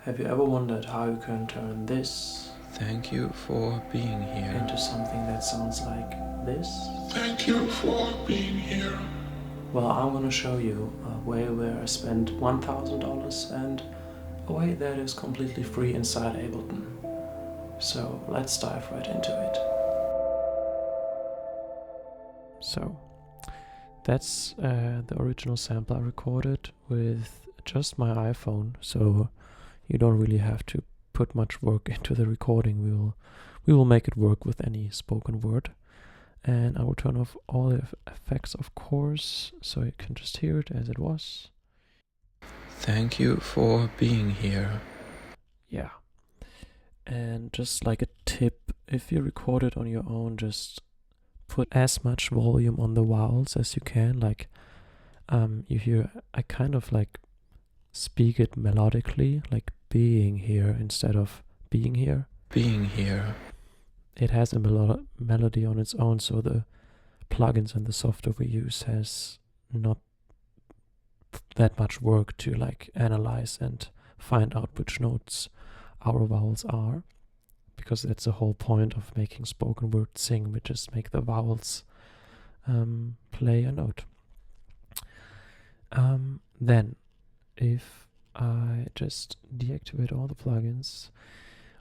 Have you ever wondered how you can turn this Thank you for being here. into something that sounds like this? Thank you for being here. Well, I'm gonna show you a way where I spent $1,000 and a way that is completely free inside Ableton. So let's dive right into it. So that's the original sample I recorded with just my iPhone, so you don't really have to put much work into the recording. We will make it work with any spoken word. And I will turn off all the effects, of course, so you can just hear it as it was. Thank you for being here. Yeah. And just like a tip, if you record it on your own, just put as much volume on the vowels as you can. Like, you hear, I kind of like speak it melodically, like being here instead of being here. Being here. It has a melody on its own, so the plugins and the software we use has not that much work to like analyze and find out which notes our vowels are, because that's the whole point of making spoken word sing. We just make the vowels play a note. Then if I just deactivate all the plugins,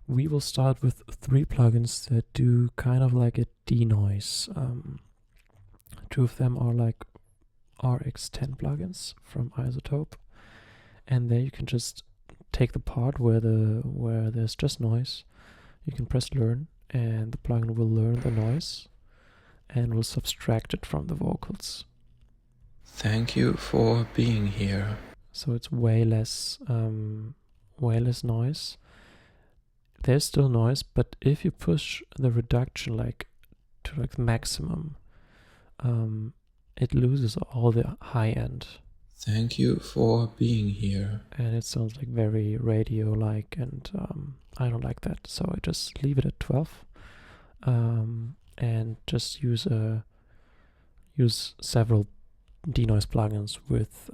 we will start with 3 plugins that do kind of like a denoise. 2 of them are like RX10 plugins from Isotope, and there you can just take the part where there's just noise. You can press learn, and the plugin will learn the noise and will subtract it from the vocals. Thank you for being here. So it's way less noise. There's still noise, but if you push the reduction like to like maximum, it loses all the high end. Thank you for being here. And it sounds like very radio-like, and I don't like that. So I just leave it at 12, and just use several denoise plugins with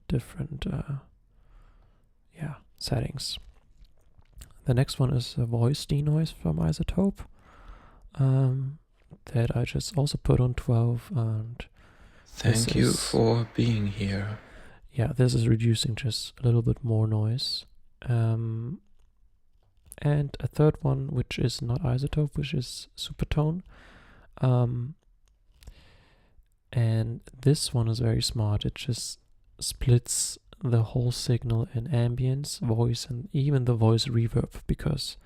different settings. The next one is a voice denoise from Isotope that I just also put on 12, and thank you for being here. Yeah, this is reducing just a little bit more noise. And a third one, which is not Isotope, which is Supertone. And this one is very smart. It just splits the whole signal in ambience, voice, and even the voice reverb, because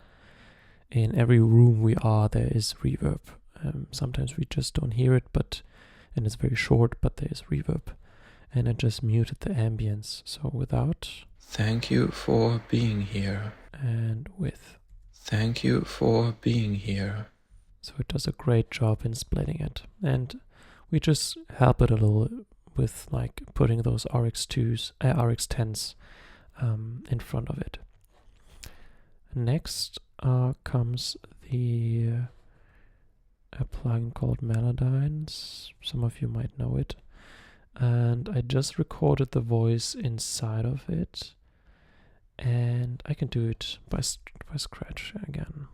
in every room we are, there is reverb. Sometimes we just don't hear it, and it's very short, but there is reverb. And it just muted the ambience. So without. Thank you for being here. And with. Thank you for being here. So it does a great job in splitting it. And we just help it a little with like putting those RX10s in front of it. Next comes a plugin called Melodynes. Some of you might know it. And I just recorded the voice inside of it. And I can do it by scratch again.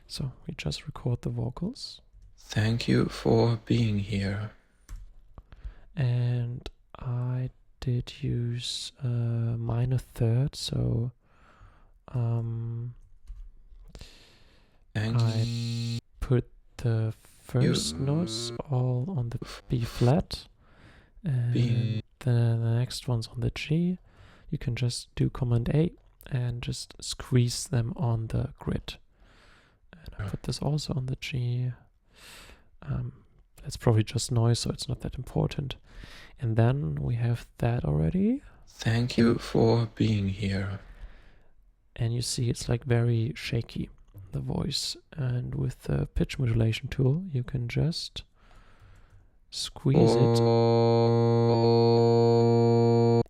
So we just record the vocals. Thank you for being here. And I did use minor third, so I put the first notes all on the B flat, and the next one's on the G. You can just do Command A and just squeeze them on the grid. And I put this also on the G. That's probably just noise, so it's not that important. And then we have that already. Thank you for being here. And you see it's like very shaky, the voice. And with the pitch modulation tool, you can just squeeze it.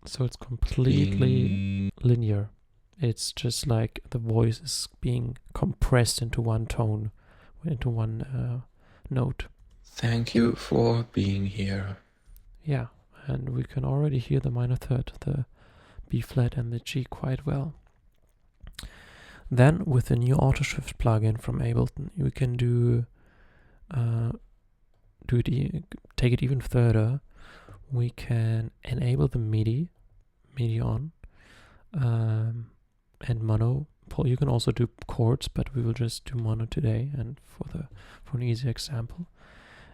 So it's completely linear. It's just like the voice is being compressed into one tone, into one note. Thank you for being here. Yeah, and we can already hear the minor third, the B flat and the G quite well. Then with the new auto shift plugin from Ableton, you can take it even further. We can enable the MIDI on, and mono. You can also do chords, but we will just do mono today, and for an easy example.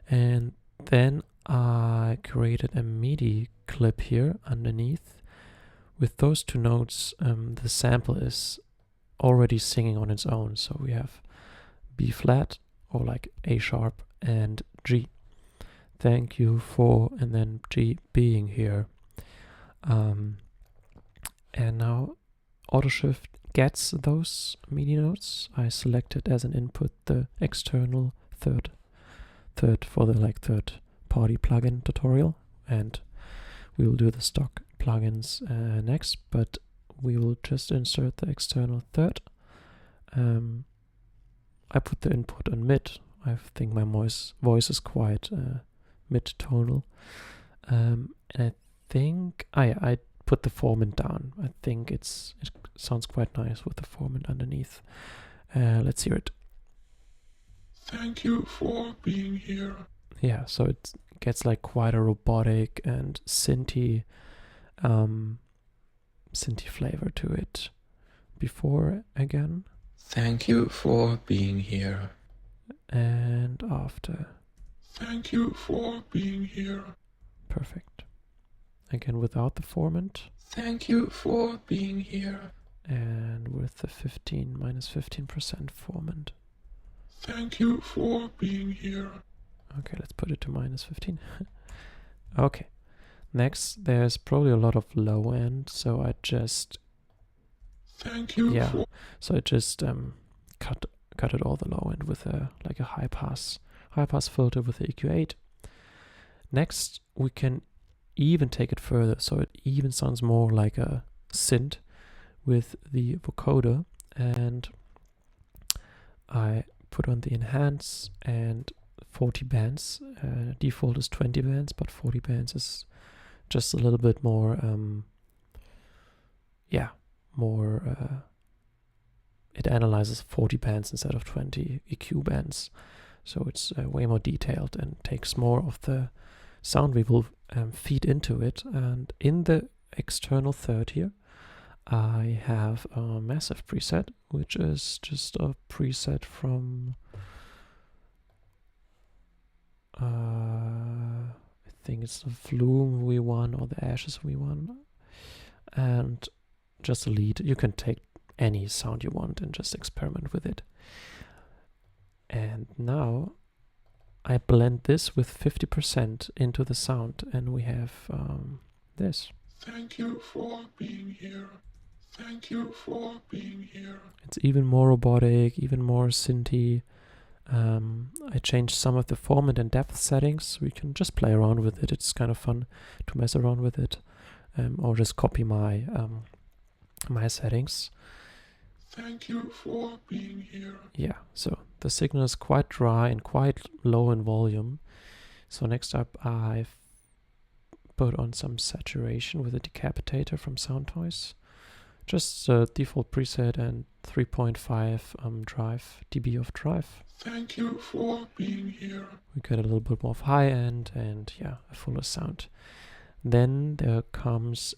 And then I created a MIDI clip here underneath. With those two notes, the sample is already singing on its own. So we have B flat, or like A sharp, and G. Thank you for, and then G being here. And now AutoShift gets those MIDI notes. I selected as an input the external third for the third party plugin tutorial, and we will do the stock plugins next, but we will just insert the external third. I put the input on mid. I think my voice is quite mid-tonal, and I think I put the formant down. I think it sounds quite nice with the formant underneath. Let's hear it. Thank you for being here. Yeah, so it gets like quite a robotic and synthy flavor to it. Before again. Thank you for being here. And after. Thank you for being here. Perfect. Again without the formant. Thank you for being here. And with the -15% formant. Thank you for being here. Okay, let's put it to -15. Okay. Next, there's probably a lot of low end, so I just thank you. Yeah, so I just cut it all the low end with a high pass filter with the EQ8. Next, we can even take it further, so it even sounds more like a synth with the vocoder, and I put on the enhance and 40 bands. Default is 20 bands, but 40 bands is just a little bit more, it analyzes 40 bands instead of 20 EQ bands. So it's way more detailed and takes more of the sound we will feed into it. And in the external third here, I have a massive preset, which is just a preset from I think it's the Flume V1 or the Ashes V1, and just a lead. You can take any sound you want and just experiment with it. And now I blend this with 50% into the sound, and we have this. Thank you for being here. Thank you for being here. It's even more robotic, even more synthy. I changed some of the formant and depth settings. We can just play around with it. It's kind of fun to mess around with it, or just copy my my settings. Thank you for being here. Yeah, so the signal is quite dry and quite low in volume. So next up, I've put on some saturation with a decapitator from Soundtoys. Just a default preset and 3.5 dB of drive. Thank you for being here. We get a little bit more of high end and yeah, a fuller sound. Then there comes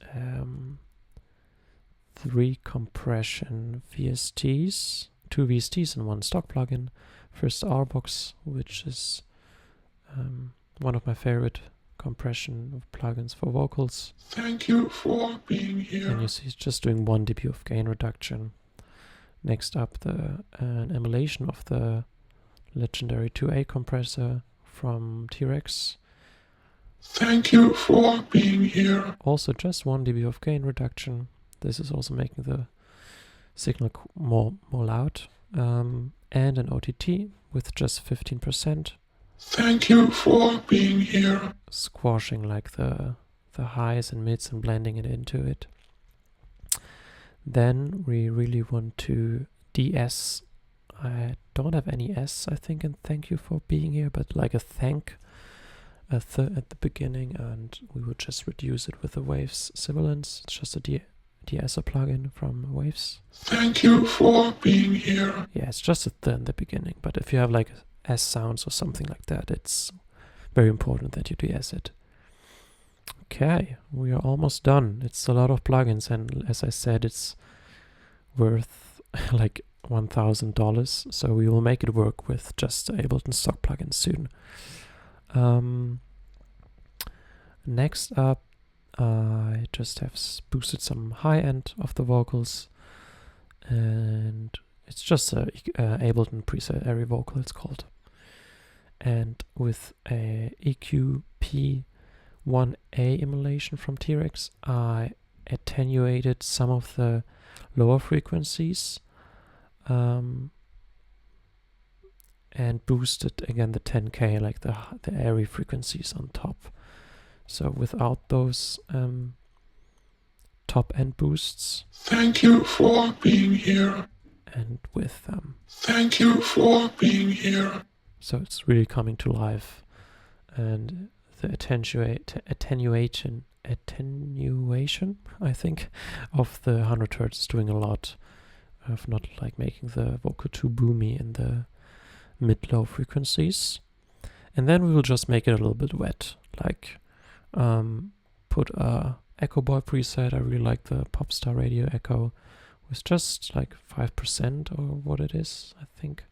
3 compression VSTs, 2 VSTs and 1 stock plugin. First RBox, which is one of my favorite compression plugins for vocals. Thank you for being here. And you see it's just doing 1 dB of gain reduction. Next up, an emulation of the legendary 2A compressor from T-Rex. Thank you for being here. Also just 1 dB of gain reduction. This is also making the signal more loud. And an OTT with just 15%. Thank you for being here. Squashing like the highs and mids and blending it into it. Then we really want to de-S. I don't have any S, I think, and thank you for being here, but like a thank at the beginning, and we would just reduce it with the waves sibilance. It's just a de-esser plugin from Waves. Thank you for being here. Yeah, it's just at the beginning, but if you have like S sounds or something like that, it's very important that you de-ess it. Okay, we are almost done. It's a lot of plugins, and as I said, it's worth like $1,000, so we will make it work with just Ableton stock plugins soon. Next up, I just have boosted some high end of the vocals, and it's just a Ableton preset Airy vocal, it's called. And with a EQ P1A emulation from T-Rex, I attenuated some of the lower frequencies and boosted again the 10K, like the airy frequencies on top. So without those top end boosts. Thank you for being here. And with them. Thank you for being here. So it's really coming to life, and the attenuation, I think, of the 100 Hz is doing a lot of not like making the vocal too boomy in the mid-low frequencies. And then we will just make it a little bit wet, like put a Echo Boy preset. I really like the Popstar Radio Echo with just like 5% or what it is, I think.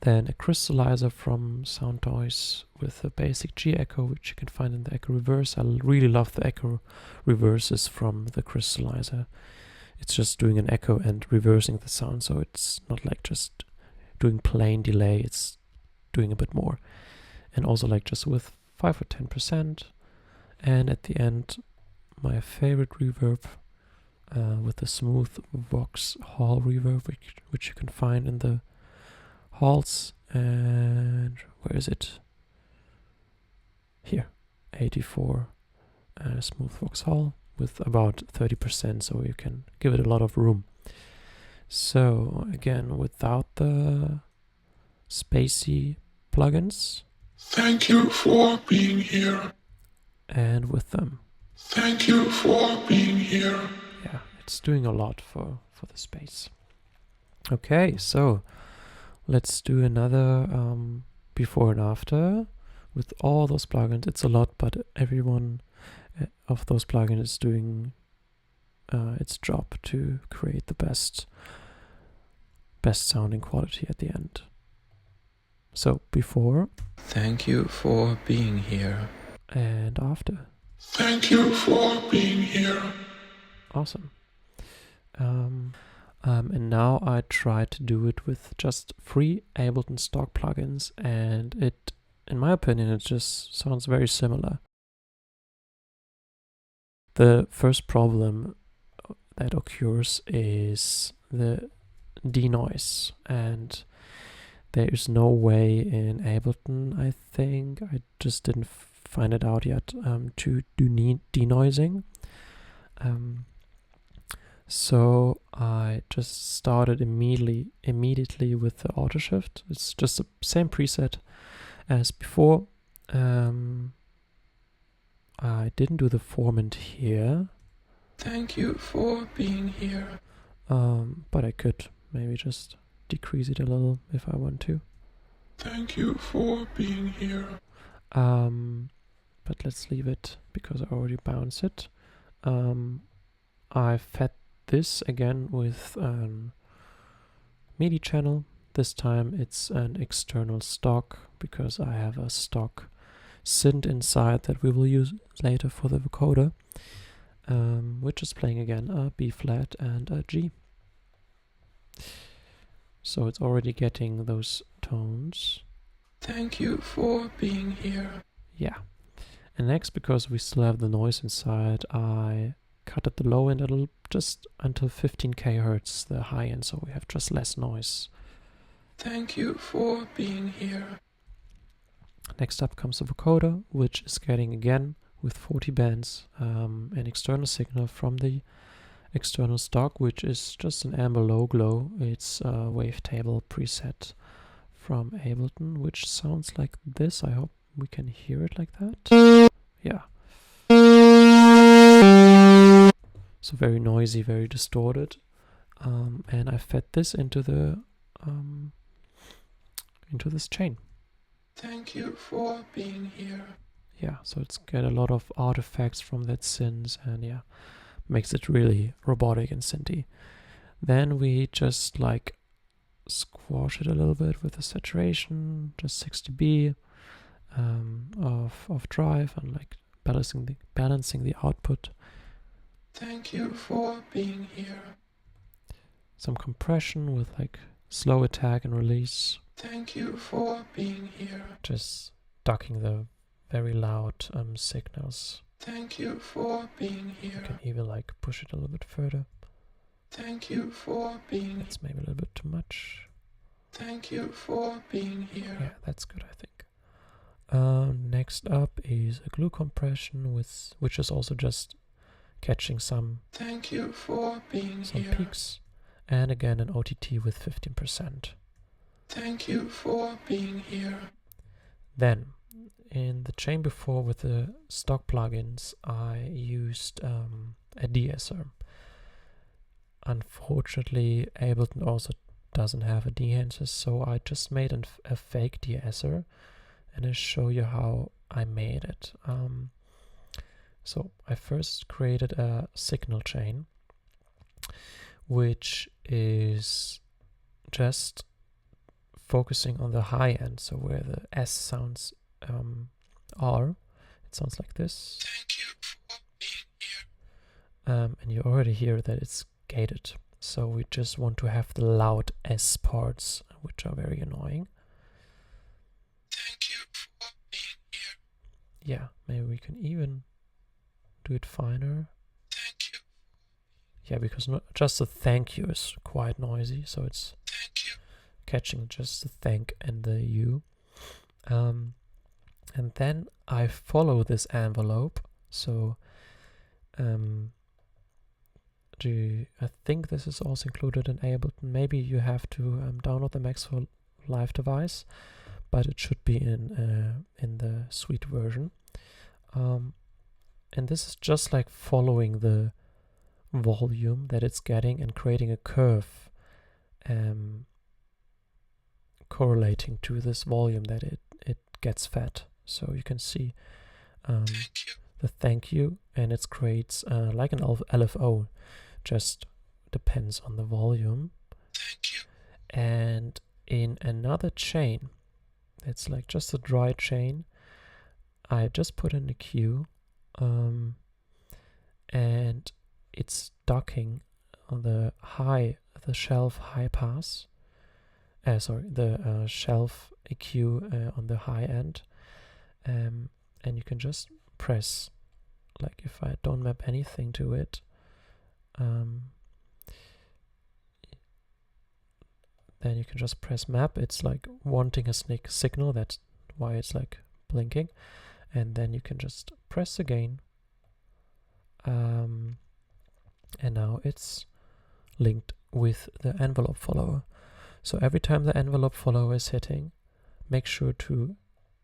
Then a crystallizer from Sound Toys with a basic G echo, which you can find in the Echo Reverse. I really love the Echo Reverses from the crystallizer. It's just doing an echo and reversing the sound, so it's not like just doing plain delay, it's doing a bit more. And also like just with 5 or 10%. And at the end, my favorite reverb with the smooth Vox Hall reverb, which you can find in the halls. And where is it? Here, 84 smooth Vox Hall with about 30%, so you can give it a lot of room. So again, without the spacey plugins. Thank you for being here. And with them. Thank you for being here. Yeah, it's doing a lot for the space. Okay, so let's do another before and after with all those plugins. It's a lot, but every one of those plugins is doing its job to create the best sounding quality at the end. So before. Thank you for being here. And after. Thank you for being here. Awesome. And now I try to do it with just free Ableton stock plugins, and it, in my opinion, it just sounds very similar. The first problem that occurs is the denoise, and there is no way in Ableton, I think, I just didn't find it out yet, to do denoising. So I just started immediately with the auto shift. It's just the same preset as before. I didn't do the formant here. Thank you for being here. But I could maybe just decrease it a little if I want to. Thank you for being here. But let's leave it because I already bounced it. I fed this again with MIDI channel. This time it's an external stock because I have a stock synth inside that we will use later for the vocoder, which is playing again a B flat and a G. So it's already getting those tones. Thank you for being here. Yeah. And next, because we still have the noise inside, I cut at the low end a little, just until 15k hertz, the high end, so we have just less noise. Thank you for being here. Next up comes the vocoder, which is getting again with 40 bands an external signal from the external stock, which is just an amber low glow. It's a wavetable preset from Ableton, which sounds like this. I hope we can hear it like that. Yeah. So very noisy, very distorted. And I fed this into this chain. Thank you for being here. Yeah, so it's get a lot of artifacts from that synth, and yeah, makes it really robotic and synthy. Then we just like squash it a little bit with the saturation, just 6 dB of drive, and like balancing the output. Thank you for being here. Some compression with like slow attack and release. Thank you for being here. Just ducking the very loud signals. Thank you for being You here. can even like push it a little bit further. Thank you for being That's maybe a little bit too much. Thank you for being here. Yeah, that's good, I think. Next up is a glue compression which is also just catching some Thank you for being here. peaks, and again an OTT with 15%. Thank you for being here. Then in the chain before with the stock plugins, I used a de-esser. Unfortunately, Ableton also doesn't have a de-enhancer, so I just made a fake de-esser, and I'll show you how I made it. So I first created a signal chain, which is just focusing on the high end, so where the S sounds are. It sounds like this. Thank you for being here. And you already hear that it's gated. So we just want to have the loud S parts, which are very annoying. Thank you for being here. Yeah, maybe we can even do it finer. Thank you. Yeah, because just the thank you is quite noisy, so it's Thank you. catching just the thank and the you. And then I follow this envelope. So I think this is also included in Ableton. Maybe you have to download the Max for Live device, but it should be in the suite version. And this is just like following the volume that it's getting and creating a curve correlating to this volume that it gets fed. So you can see the thank you, and it creates like an LFO, just depends on the volume. Thank you. And in another chain, it's like just a dry chain, I just put in a Q, and it's ducking on the shelf high pass. The shelf EQ on the high end, and you can just press, like if I don't map anything to it, then you can just press map. It's like wanting a signal, that's why it's like blinking, and then you can just press again, and now it's linked with the envelope follower. So every time the envelope follower is hitting, make sure to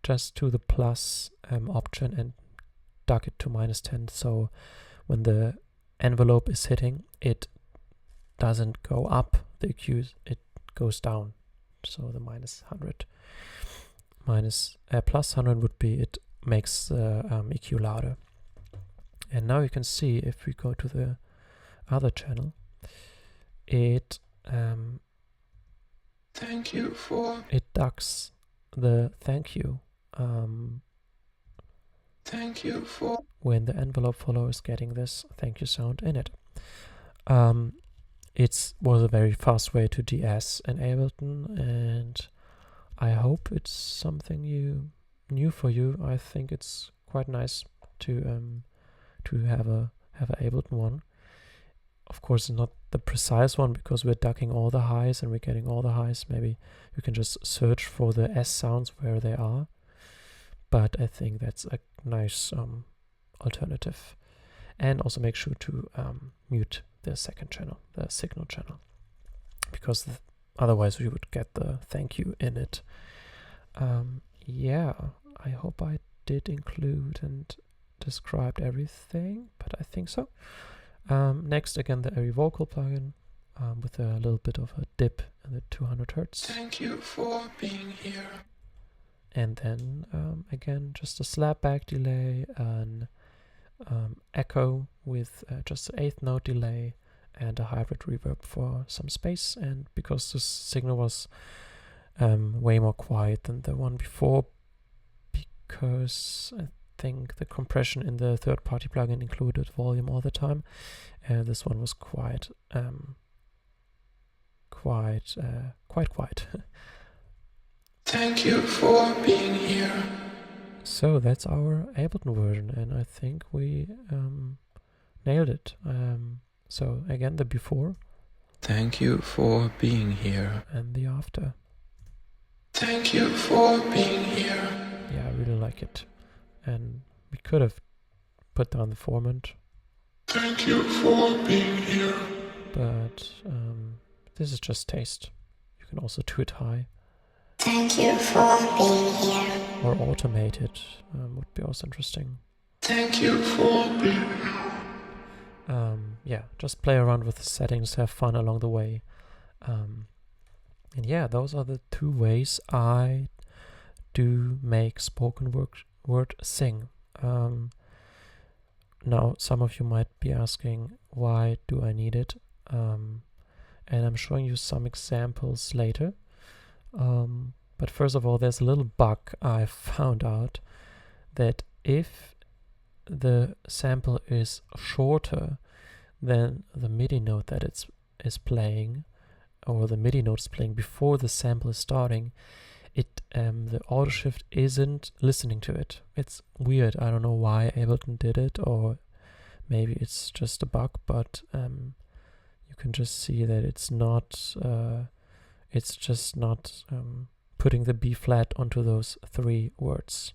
just do the plus option and duck it to -10. So when the envelope is hitting, it doesn't go up, the EQ, it goes down. So the -100. Plus 100 would be it makes the EQ louder. And now you can see if we go to the other channel, it Thank you for. it ducks the thank you Thank you for. when the envelope follower is getting this thank you sound in it. It was a very fast way to de-ess in Ableton, and I hope it's something new for you. I think it's quite nice to have a Ableton one. Of course, not the precise one, because we're ducking all the highs and we're getting all the highs. Maybe you can just search for the S sounds where they are. But I think that's a nice alternative. And also make sure to mute the second channel, the signal channel, because otherwise we would get the thank you in it. Yeah, I hope I did include and described everything, but I think so. Next, again, the Airy Vocal plugin with a little bit of a dip in the 200 hertz. Thank you for being here. And then again, just a slapback delay, an echo with just an eighth note delay, and a hybrid reverb for some space. And because this signal was way more quiet than the one before, because I think the compression in the third-party plugin included volume all the time, this one was quite quiet. Thank you for being here. So that's our Ableton version, and I think we nailed it. So again, the before. Thank you for being here. And the after. Thank you for being here. Yeah, I really like it. And we could have put down the formant. Thank you for being here. But this is just taste. You can also do it high. Thank you for being here. Or automate it would be also interesting. Thank you for being here. Yeah, just play around with the settings, have fun along the way. And yeah, those are the two ways I do make spoken word sing. Now, some of you might be asking, why do I need it? And I'm showing you some examples later. But first of all, there's a little bug I found out, that if the sample is shorter than the MIDI note that is playing, or the MIDI note is playing before the sample is starting, the auto shift isn't listening to it. It's weird. I don't know why Ableton did it, or maybe it's just a bug, but you can just see that it's just not putting the B flat onto those three words.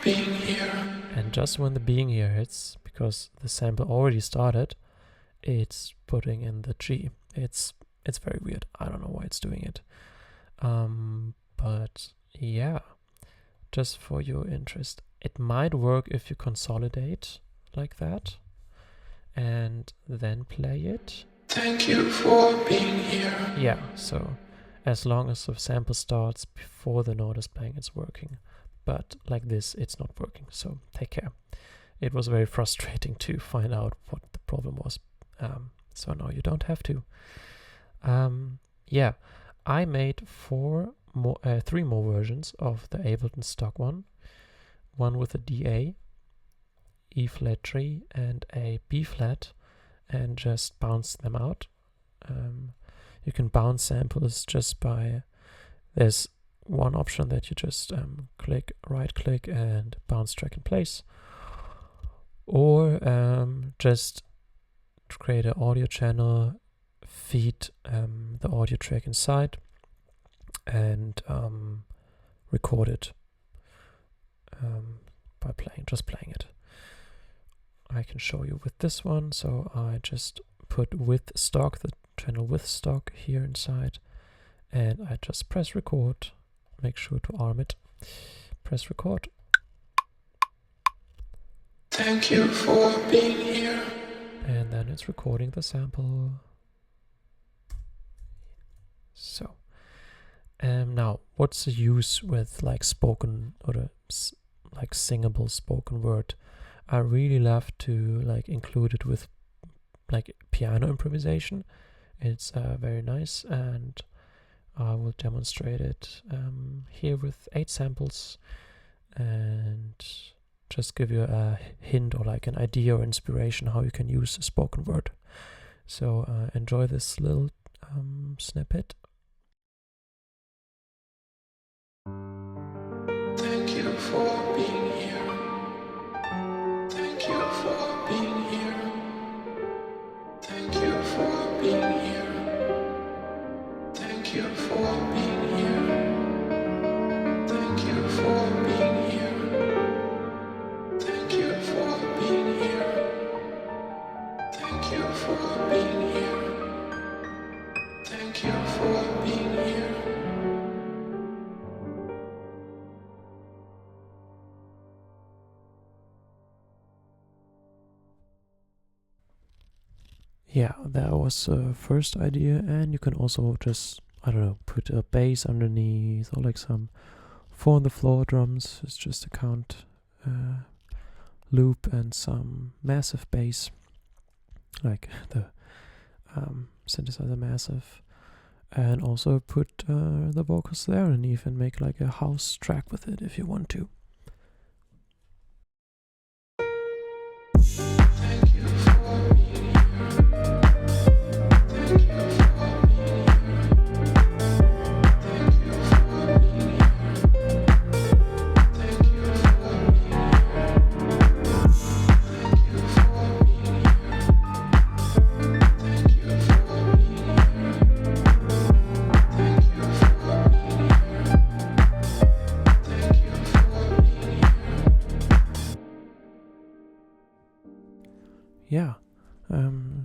Being here. And just when the being here hits, because the sample already started, it's putting in the G. It's very weird. I don't know why it's doing it. But yeah, just for your interest, it might work if you consolidate like that and then play it. Thank you for being here. Yeah, so as long as the sample starts before the note is playing, it's working. But like this, it's not working, so take care. It was very frustrating to find out what the problem was. So now you don't have to. Yeah, I made three more versions of the Ableton stock one. One with a DA, E flat 3, and a B flat, and just bounce them out. You can bounce samples just by, there's one option that you just right click and bounce track in place, or just create an audio channel, feed the audio track inside, and record it by playing it. I can show you with this one. So I just put with stock, the channel with stock here inside, and I just press record. Make sure to arm it. Press record. Thank you for being here. And then it's recording the sample. So, now what's the use with like spoken or like singable spoken word? I really love to like include it with like piano improvisation. It's very nice, and I will demonstrate it here with 8 samples and just give you a hint or like an idea or inspiration how you can use a spoken word. So enjoy this little snippet. Thank you for being here. Thank you for being here. Thank you for being here. Thank you for being here. Thank you for being here. Thank you for being here. Thank you for being here. Thank you for being here. yeah, that was the first idea, and you can also just, I don't know, put a bass underneath or like some 4-on-the-floor drums. It's just a count loop and some massive bass, like the synthesizer massive, and also put the vocals there underneath and make like a house track with it if you want to. Thank you for being here. Thank you for being here. Thank you for being here. Thank you for being here. Thank you for being here. Thank you for being here. Thank you for being here. Thank you for being here. Yeah,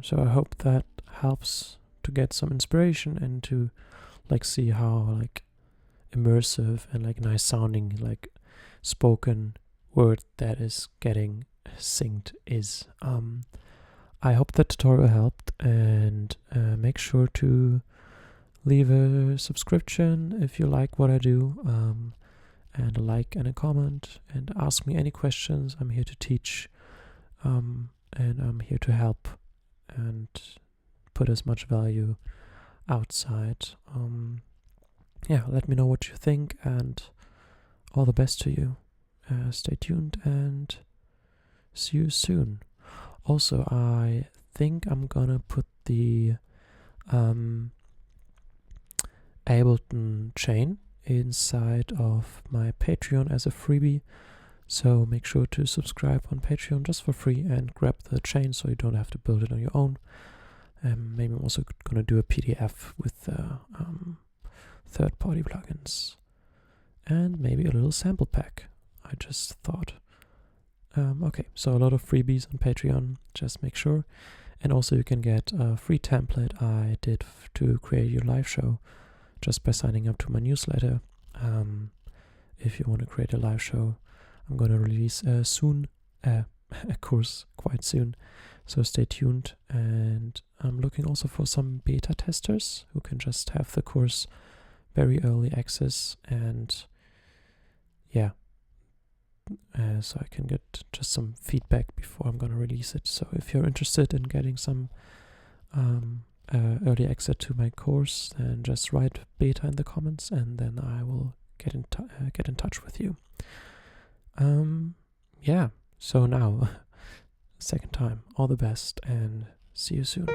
so I hope that helps to get some inspiration and to like see how like immersive and like nice sounding like spoken word that is getting synced is. I hope that tutorial helped, and make sure to leave a subscription if you like what I do, and a like and a comment, and ask me any questions. I'm here to teach, and I'm here to help and put as much value outside. Yeah, let me know what you think, and all the best to you. Stay tuned and see you soon. Also, I think I'm gonna put the Ableton chain inside of my Patreon as a freebie. So make sure to subscribe on Patreon just for free and grab the chain so you don't have to build it on your own. Maybe I'm also gonna do a PDF with third-party plugins, and maybe a little sample pack. I just thought. Okay, so a lot of freebies on Patreon. Just make sure, and also you can get a free template I did to create your live show, just by signing up to my newsletter. If you want to create a live show, I'm going to release soon a course quite soon, so stay tuned. And I'm looking also for some beta testers who can just have the course very early access, and yeah, so I can get just some feedback before I'm going to release it. So if you're interested in getting some early access to my course, then just write beta in the comments, and then I will get in touch with you. Yeah, so now, second time, all the best, and see you soon.